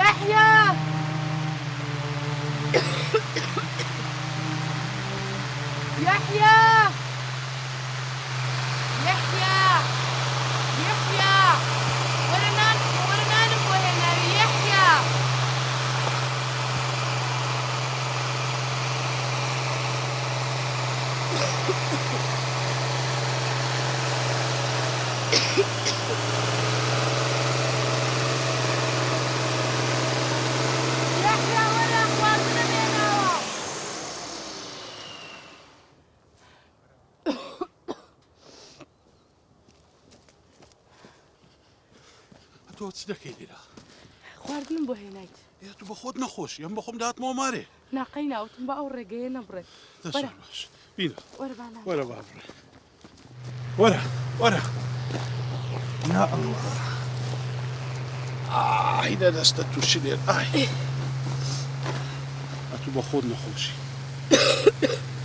يحيى يحيى يحيى يحيى ورنا نبغى هنا يحيى يحيى ولا اخواتنا بينهم. تۆ چ دەکەی لێرە؟ خواردنم بۆ هێنایت. تو بە خۆت نەخۆش ئەم بە خۆم داهاتمەوە مارێ. ناقەی ناوتم بە ئەو ڕێگەیە نەبڕێت. دەسەر باش بینە وەرە بانە. وەرە با بڕێ وەرە وەرە یا ئەڵڵا ئای لەدەستە تووشی لێر ئای ئەتوو بە خۆت نەخۆشی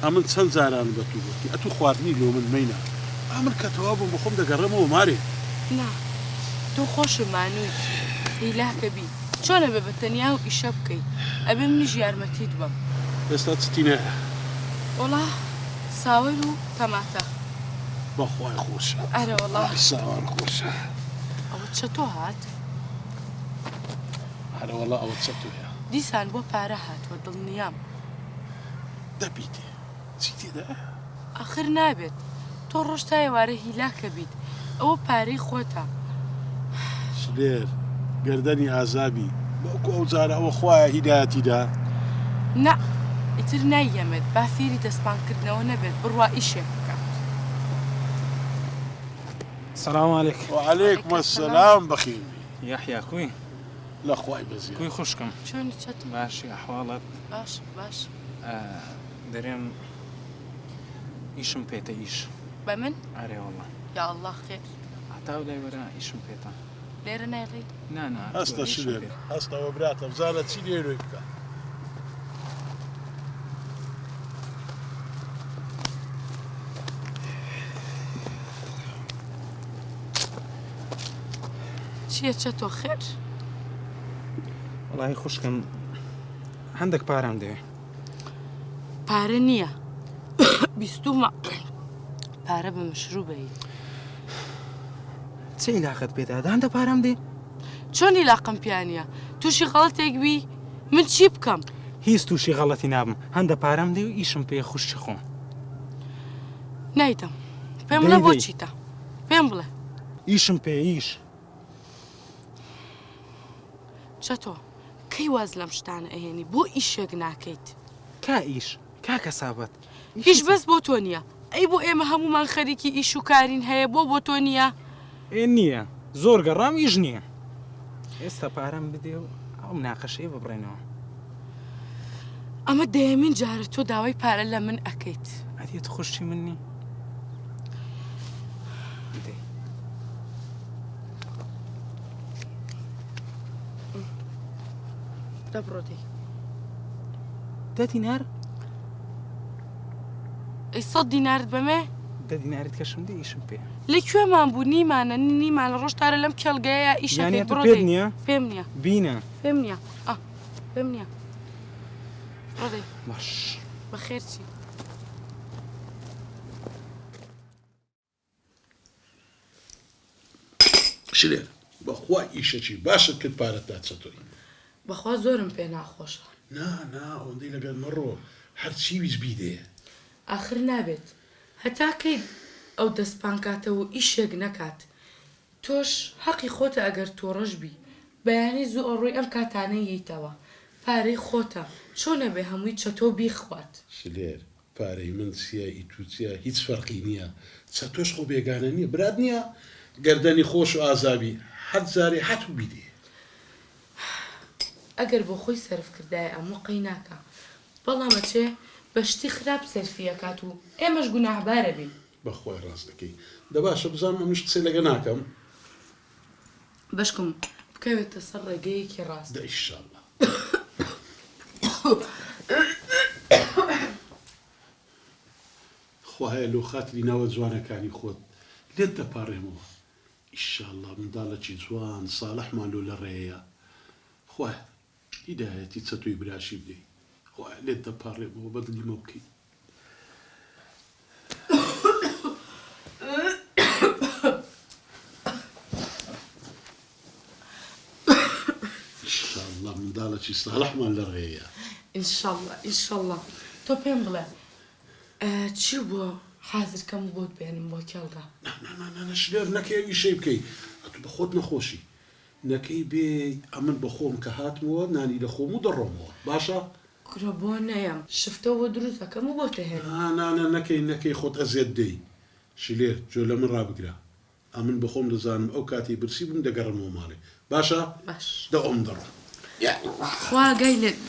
ئەمن چەند جاران بە تو گوتی ئەتوو خواردنی لۆ من مەینە ئەمن کە تەوا بووم بە خۆم دەگەڕێمەوە مارێ. نا تۆ خۆشم مانوویت هیلاکە بی چۆنە بە بەتەنیا و ئیشە بکەیت ئەبێ منیش یارمەتیت بم. ئێستا چتی نایە وەڵا ساوەر و تەماتە. بەخوای خۆشە ئەرە وەڵا ساوار خۆشە ئەوە چەتۆ هات هەرە وەڵا ئەوە چەتۆیە دیسان بۆ پارە هاتووە دڵنیام. دەبیتێ چی تێدا؟ ئاخر نابێت تۆ ڕۆژ تا ئێوارە هیلاکە بیت ئەوە پارەی خۆتە. سلێر گەردەنی ئازابی بەوکو ئەو جارە ئەوە خوایە هیدایەتیدا. نا ئیتر نایەمێت با فێری دەستپانکردنەوە نەبێت بڕوا ئیشێک بکە. السلام عليكم. وعليكم السلام بخير يحيى كوي لا خوای بەزیە كوي خوشكم چۆنی چەتم باشي أحوالك باش دريم إيشم بيتا إيش بە من أري والله یا الله خێر عتاو لا ورا إيشم بيتا لێرە نایڵی نا هەستە شلێر هەستەوە براتە بزانە چی لێرۆی بکە. چییە چەتۆ خێر؟ والله خوشكم عندك بارام دي پارە نییە بیستومە پارە بە مشروبەیت. تسي لاخت بيتا هذا عندك بارام دي چۆنی لاقم پیانە تووشی غەڵەتێک بی من چی بکەم؟ هیچ تووشی غەڵەتی نابم هەندە پارام دێ و ئیشم پێ خوشی خۆم. نایدەم پێم بڵێ بۆ چیتە پێم بڵێ ئیشم پێ ئیش چەتۆ کەی واز لەم شتانە ئەهێنی بۆ ئیشێک ناکەیت؟ کا ئیش کا کەسابەت هیچ بەس بۆ تۆ نییە ئەی بۆ ئێمە هەمومان خەریکی ئیش و کارین هەیە بۆ تۆ نییە؟ ئێ نییە زۆر گەڕام ئیش نییە ئێستا پارەم بدێ و ئەو مناقەشەی ببڕێنەوە. ئەمە دەیەمین جارە تۆ داوای پارە لە من ئەکەیت. ئەدێت خوشی منی دەبڕۆ دە دینار ئەی 100 دینارت بەمێ؟ 10 دیناریت کەشم دێ ئیشم پێ لەکوێمان بوو نیمانە ڕۆژتارە لەم کێڵگەیە ئیشەکەی بڕۆ پێت نییە پێم نییە بینە پێم نییە پێم نییە ڕۆدەی باش بەخێر چی؟ شلێر بەخوای ئیشەکی باشت کرد پارەت دا چەتۆی. بەخوا زۆرم پێ ناخۆشە. نا ئەوەندەی لەگەڵ مەڕۆ هەرچی ویست بیدێ. ئاخر نابێت هەتا کەیت ئەو دەستپانکاتەوە ئیشێک نەکات تۆش حەقی خۆتە ئەگەر تۆڕەش بی بەیانی زوو ئەڕۆی ئەم کاتانەی ییتەوە پارەی خۆتە چۆنە بێ هەمووی چەتۆ بیخوات. شلێر پارەی من چیە ئیتوچیە هیچ فەرقی نییە چەتۆش خۆ بێگانە نییە برات نییە گەردەنی خۆش و ئازابی هەر جارێ هەتوو بیدێ. ئەگەر بۆ خۆی سەرفکردایە ئەموو قەی ناکە بەڵامە چێ بەشتی خراپ سەرفیەکات و ئێمەش گوناهبارە بین. بەخوای ڕاست دەکەی دەباشە بزانم ئەمش قسەی لەگە ناکەم بەشکم بکەوێتە سەر ڕێگەیەکی ڕاست. دە ئیشاڵڵا. خوایە لۆ خاتری ناوە جوانەکانی خۆت لێت دەپاڕێمەوە ئیشاءالله منداڵێکی جوان ساڵحمان لۆ لە ڕێەیە خوا هیدایەتی چەتۆی براشی بدەی خوا لێت دەپاڕێمەوە بەدڵیمە بکەی ئیشاءالله منداڵێکی ساڵحمان لە ڕێەیە ئینشەڵڵا تۆ پێم بڵێ چی بووە حازرکەم بۆت بێنم بۆ کێڵگا شلێر نەکەی شەی بکەی ئەتو بە خۆت نەخۆشی نەکەی بێ ئەمن بە خۆم کە هاتمەوە نانی لە خۆم و دەڕۆمەوە باشە؟ کورە بۆ نەیەم شفتەوە دروست دەکەم و بۆتە هێنا نەکەی خۆت ئەزێت دەی شلێر جۆ لە من ڕابگرە ئەمن بە خۆم دەزانم ئەو کاتی برسی بم دەگەڕمەوە ماڵێ باشە؟ باش دەوام دەڕۆم خوا گەی لێت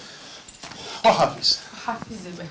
حافیز حافیزە بێ